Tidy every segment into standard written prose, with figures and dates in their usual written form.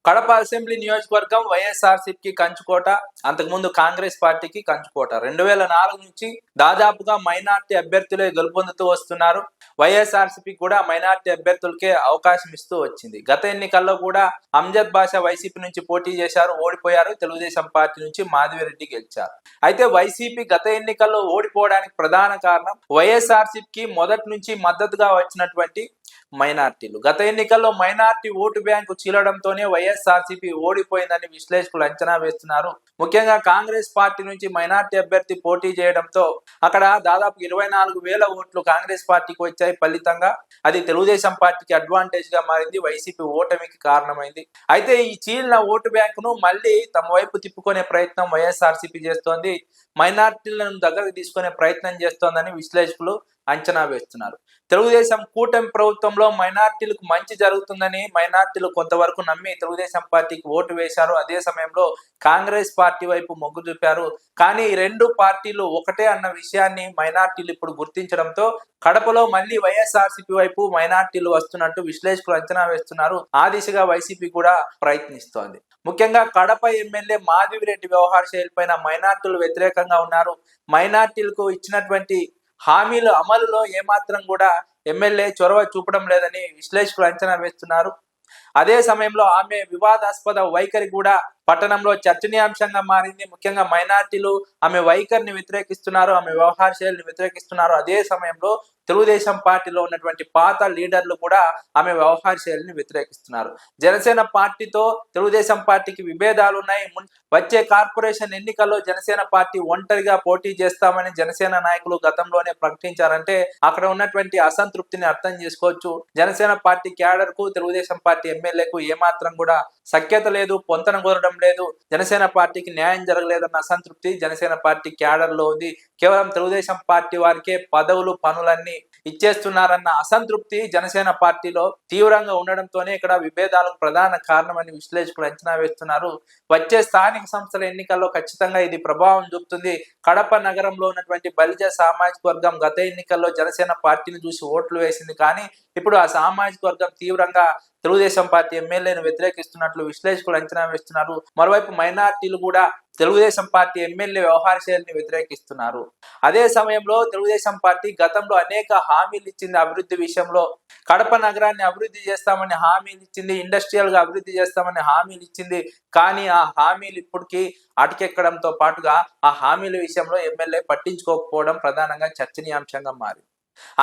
Kadapa assembly నియోజకవర్గం వైఎస్ఆర్సీపీకి కంచుకోట, అంతకుముందు కాంగ్రెస్ పార్టీకి కంచుకోట. 2004 నుంచి దాదాపుగా మైనార్టీ అభ్యర్థులే గెలుపొందుతూ వస్తున్నారు. వైఎస్ఆర్సీపీ కూడా మైనార్టీ అభ్యర్థులకే అవకాశం ఇస్తూ వచ్చింది. గత ఎన్నికల్లో కూడా అంజద్ బాషా వైసీపీ నుంచి పోటీ చేశారు, ఓడిపోయారు. తెలుగుదేశం పార్టీ నుంచి మాధవిరెడ్డి గెలిచారు. అయితే వైసీపీ గత ఎన్నికల్లో ఓడిపోవడానికి ప్రధాన కారణం వైఎస్ఆర్సీపీకి మొదటి నుంచి మద్దతుగా వచ్చినటువంటి మైనార్టీలు. గత ఎన్నికల్లో మైనార్టీ ఓటు బ్యాంకు చీలడంతోనే వైఎస్ఆర్సీపీ ఓడిపోయిందని విశ్లేషకులు అంచనా వేస్తున్నారు. ముఖ్యంగా కాంగ్రెస్ పార్టీ నుంచి మైనార్టీ అభ్యర్థి పోటీ చేయడంతో అక్కడ దాదాపు 24,000 ఓట్లు కాంగ్రెస్ పార్టీకి వచ్చాయి. ఫలితంగా అది తెలుగుదేశం పార్టీకి అడ్వాంటేజ్ గా మారింది, వైసీపీ ఓటమికి కారణమైంది. అయితే ఈ చీలిన ఓటు బ్యాంకును మళ్ళీ తమ వైపు తిప్పుకునే ప్రయత్నం వైఎస్ఆర్సీపీ చేస్తోంది, మైనార్టీలను దగ్గరకు తీసుకునే ప్రయత్నం చేస్తోందని విశ్లేషకులు అంచనా వేస్తున్నారు. తెలుగుదేశం కూటమి ప్రభుత్వంలో మైనార్టీలకు మంచి జరుగుతుందని మైనార్టీలు కొంతవరకు నమ్మి తెలుగుదేశం పార్టీకి ఓటు వేశారు. అదే సమయంలో కాంగ్రెస్ పార్టీ వైపు మొగ్గు చూపారు. కానీ ఈ రెండు పార్టీలు ఒకటే అన్న విషయాన్ని మైనార్టీలు ఇప్పుడు గుర్తించడంతో కడపలో మళ్ళీ వైఎస్ఆర్సీపీ వైపు మైనార్టీలు వస్తున్నట్టు విశ్లేషకులు అంచనా వేస్తున్నారు. ఆ దిశగా వైసీపీ కూడా ప్రయత్నిస్తోంది. ముఖ్యంగా కడప ఎమ్మెల్యే మాధవిరెడ్డి వ్యవహార శైలిపైన మైనార్టీలు వ్యతిరేకంగా ఉన్నారు. మైనార్టీలకు ఇచ్చినటువంటి హామీల అమలులో ఏమాత్రం కూడా ఎమ్మెల్యే చొరవ చూపడం లేదని విశ్లేషకులు అంచనా వేస్తున్నారు. అదే సమయంలో ఆమె వివాదాస్పద వైఖరి కూడా పట్టణంలో చర్చనీయాంశంగా మారింది. ముఖ్యంగా మైనార్టీలు ఆమె వైఖరిని వ్యతిరేకిస్తున్నారు, ఆమె వ్యవహార శైలిని వ్యతిరేకిస్తున్నారు. అదే సమయంలో తెలుగుదేశం పార్టీలో ఉన్నటువంటి పాత లీడర్లు కూడా ఆమె వ్యవహార శైలిని వ్యతిరేకిస్తున్నారు. జనసేన పార్టీతో తెలుగుదేశం పార్టీకి విభేదాలు ఉన్నాయి. వచ్చే కార్పొరేషన్ ఎన్నికల్లో జనసేన పార్టీ ఒంటరిగా పోటీ చేస్తామని జనసేన నాయకులు గతంలోనే ప్రకటించారంటే అక్కడ ఉన్నటువంటి అసంతృప్తిని అర్థం చేసుకోవచ్చు. జనసేన పార్టీ క్యాడర్ కు తెలుగుదేశం పార్టీ ఎమ్మెల్యేకు ఏమాత్రం కూడా సఖ్యత లేదు, పొంతన కుదరడం లేదు. జనసేన పార్టీకి న్యాయం జరగలేదన్న అసంతృప్తి జనసేన పార్టీ క్యాడర్ లో ఉంది. కేవలం తెలుగుదేశం పార్టీ వారికే పదవులు పనులన్నీ ఇచ్చేస్తున్నారన్న అసంతృప్తి జనసేన పార్టీలో తీవ్రంగా ఉండడంతోనే ఇక్కడ విభేదాలకు ప్రధాన కారణమని విశ్లేషకులు అంచనా వేస్తున్నారు. వచ్చే స్థానిక సంస్థల ఎన్నికల్లో ఖచ్చితంగా ఇది ప్రభావం చూపుతుంది. కడప నగరంలో ఉన్నటువంటి బలిజ సామాజిక వర్గం గత ఎన్నికల్లో జనసేన పార్టీని చూసి ఓట్లు వేసింది. కానీ ఇప్పుడు ఆ సామాజిక వర్గం తీవ్రంగా తెలుగుదేశం పార్టీ ఎమ్మెల్యేను వ్యతిరేకిస్తున్నట్లు విశ్లేషకులు అంచనా వేస్తున్నారు. మరోవైపు మైనార్టీలు కూడా తెలుగుదేశం పార్టీ ఎమ్మెల్యే వ్యవహార శైలిని వ్యతిరేకిస్తున్నారు. అదే సమయంలో తెలుగుదేశం పార్టీ గతంలో అనేక హామీలు ఇచ్చింది. అభివృద్ధి విషయంలో కడప నగరాన్ని అభివృద్ధి చేస్తామని హామీలు ఇచ్చింది, ఇండస్ట్రియల్ గా అభివృద్ధి చేస్తామని హామీలు ఇచ్చింది. కానీ ఆ హామీలు ఇప్పటికీ అటకెక్కడంతో పాటుగా ఆ హామీల విషయంలో ఎమ్మెల్యే పట్టించుకోకపోవడం ప్రధానంగా చర్చనీయాంశంగా మారింది.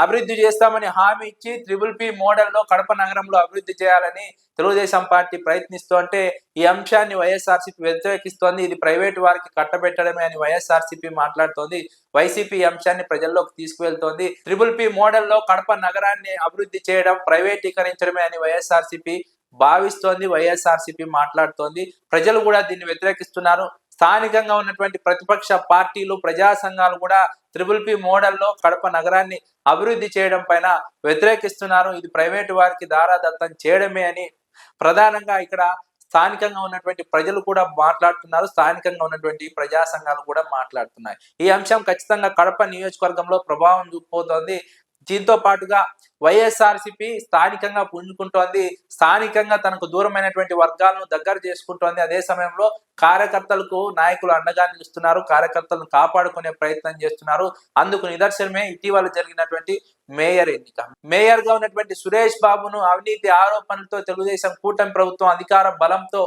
అభివృద్ధి చేస్తామని హామీ ఇచ్చి TPP మోడల్లో కడప నగరంలో అభివృద్ధి చేయాలని తెలుగుదేశం పార్టీ ప్రయత్నిస్తోంటే ఈ అంశాన్ని వైఎస్ఆర్సీపీ వ్యతిరేకిస్తోంది. ఇది ప్రైవేటు వారికి కట్టబెట్టడమే అని వైఎస్ఆర్సీపీ మాట్లాడుతోంది. వైసీపీ అంశాన్ని ప్రజల్లోకి తీసుకువెళ్తోంది. TPP మోడల్లో కడప నగరాన్ని అభివృద్ధి చేయడం ప్రైవేటీకరించడమే అని వైఎస్ఆర్సీపీ భావిస్తోంది, వైఎస్ఆర్సీపీ మాట్లాడుతోంది. ప్రజలు కూడా దీన్ని వ్యతిరేకిస్తున్నారు. స్థానికంగా ఉన్నటువంటి ప్రతిపక్ష పార్టీలు, ప్రజా సంఘాలు కూడా TPP మోడల్లో కడప నగరాన్ని అభివృద్ధి చేయడం పైన వ్యతిరేకిస్తున్నారు. ఇది ప్రైవేటు వారికి దారాదత్తం చేయడమే అని ప్రధానంగా ఇక్కడ స్థానికంగా ఉన్నటువంటి ప్రజలు కూడా మాట్లాడుతున్నారు. స్థానికంగా ఉన్నటువంటి ప్రజా సంఘాలు కూడా మాట్లాడుతున్నాయి. ఈ అంశం ఖచ్చితంగా కడప నియోజకవర్గంలో ప్రభావం చూపుతోంది. దీంతో పాటుగా వైఎస్ఆర్సీపీ స్థానికంగా పుంజుకుంటోంది, స్థానికంగా తనకు దూరమైనటువంటి వర్గాలను దగ్గర చేసుకుంటోంది. అదే సమయంలో కార్యకర్తలకు నాయకులు అండగా నిలుస్తున్నారు, కార్యకర్తలను కాపాడుకునే ప్రయత్నం చేస్తున్నారు. అందుకు నిదర్శనమే ఇటీవల జరిగినటువంటి మేయర్ ఎన్నిక. మేయర్ గా ఉన్నటువంటి సురేష్ బాబును అవినీతి ఆరోపణలతో తెలుగుదేశం కూటమి ప్రభుత్వం అధికార బలంతో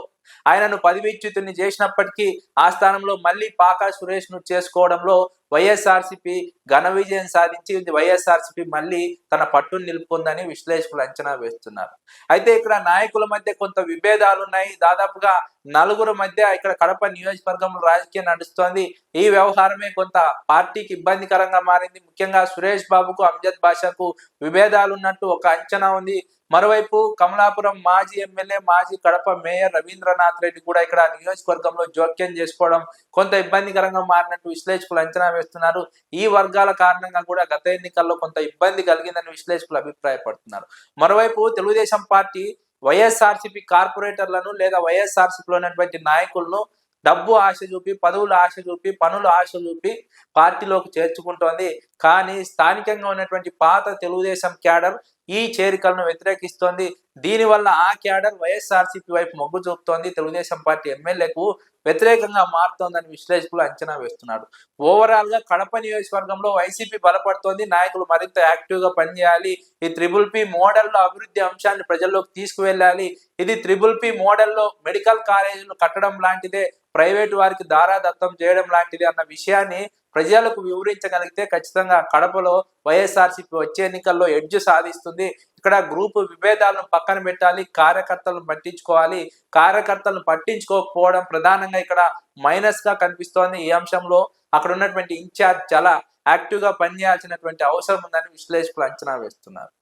ఆయనను పదవీచ్యుతుని చేసినప్పటికీ ఆ స్థానంలో మళ్ళీ పాకా సురేష్ ను చేసుకోవడంలో వైఎస్ఆర్సీపీ ఘన విజయం సాధించి వైఎస్ఆర్సీపీ మళ్ళీ తన పట్టును నిలుపుకుందని విశ్లేషకులు అంచనా వేస్తున్నారు. అయితే ఇక్కడ నాయకుల మధ్య కొంత విభేదాలు ఉన్నాయి. దాదాపుగా 4 మధ్య ఇక్కడ కడప నియోజకవర్గంలో రాజకీయం నడుస్తోంది. ఈ వ్యవహారమే కొంత పార్టీకి ఇబ్బందికరంగా మారింది. ముఖ్యంగా సురేష్ బాబుకు, అంజద్ బాషాకు విభేదాలు ఉన్నట్టు ఒక అంచనా ఉంది. మరోవైపు కమలాపురం మాజీ ఎమ్మెల్యే, మాజీ కడప మేయర్ రవీంద్రనాథ్ రెడ్డి కూడా ఇక్కడ నియోజకవర్గంలో జోక్యం చేసుకోవడం కొంత ఇబ్బందికరంగా మారినట్టు విశ్లేషకులు అంచనా వేస్తున్నారు. ఈ వర్గాల కారణంగా కూడా గత ఎన్నికల్లో కొంత ఇబ్బంది కలిగిందని విశ్లేషకులు అభిప్రాయపడుతున్నారు. మరోవైపు తెలుగుదేశం పార్టీ వైఎస్ఆర్సీపీ కార్పొరేటర్లను లేదా వైఎస్ఆర్సీపీలో ఉన్నటువంటి నాయకులను డబ్బు ఆశ చూపి, పదవుల ఆశ చూపి, పనుల ఆశ చూపి పార్టీలోకి చేర్చుకుంటోంది. కానీ స్థానికంగా ఉన్నటువంటి పాత తెలుగుదేశం క్యాడర్ ఈ చేరికలను వ్యతిరేకిస్తోంది. దీనివల్ల ఆ క్యాడర్ వైఎస్ఆర్సీపీ వైపు మొగ్గు చూపుతోంది. తెలుగుదేశం పార్టీ ఎమ్మెల్యేకు వ్యతిరేకంగా మారుతోందని విశ్లేషకులు అంచనా వేస్తున్నారు. ఓవరాల్ గా కడప నియోజకవర్గంలో వైసీపీ బలపడుతోంది. నాయకులు మరింత యాక్టివ్ గా పనిచేయాలి. ఈ త్రిబుల్-పి మోడల్లో అభివృద్ధి అంశాన్ని ప్రజల్లోకి తీసుకువెళ్ళాలి. ఇది త్రిబుల్-పి మోడల్లో మెడికల్ కాలేజీలు కట్టడం లాంటిదే, ప్రైవేటు వారికి దారాదత్తం చేయడం లాంటిది అన్న విషయాన్ని ప్రజలకు వివరించగలిగితే ఖచ్చితంగా కడపలో వైఎస్ఆర్సీపీ వచ్చే ఎన్నికల్లో ఎడ్జ్ సాధిస్తుంది. ఇక్కడ గ్రూపు విభేదాలను పక్కన పెట్టాలి, కార్యకర్తలను పట్టించుకోవాలి. కార్యకర్తలను పట్టించుకోకపోవడం ప్రధానంగా ఇక్కడ మైనస్ గా కనిపిస్తోంది. ఈ అంశంలో అక్కడ ఉన్నటువంటి ఇన్ఛార్జ్ చాలా యాక్టివ్ గా పనిచేయాల్సినటువంటి అవసరం ఉందని విశ్లేషకులు అంచనా వేస్తున్నారు.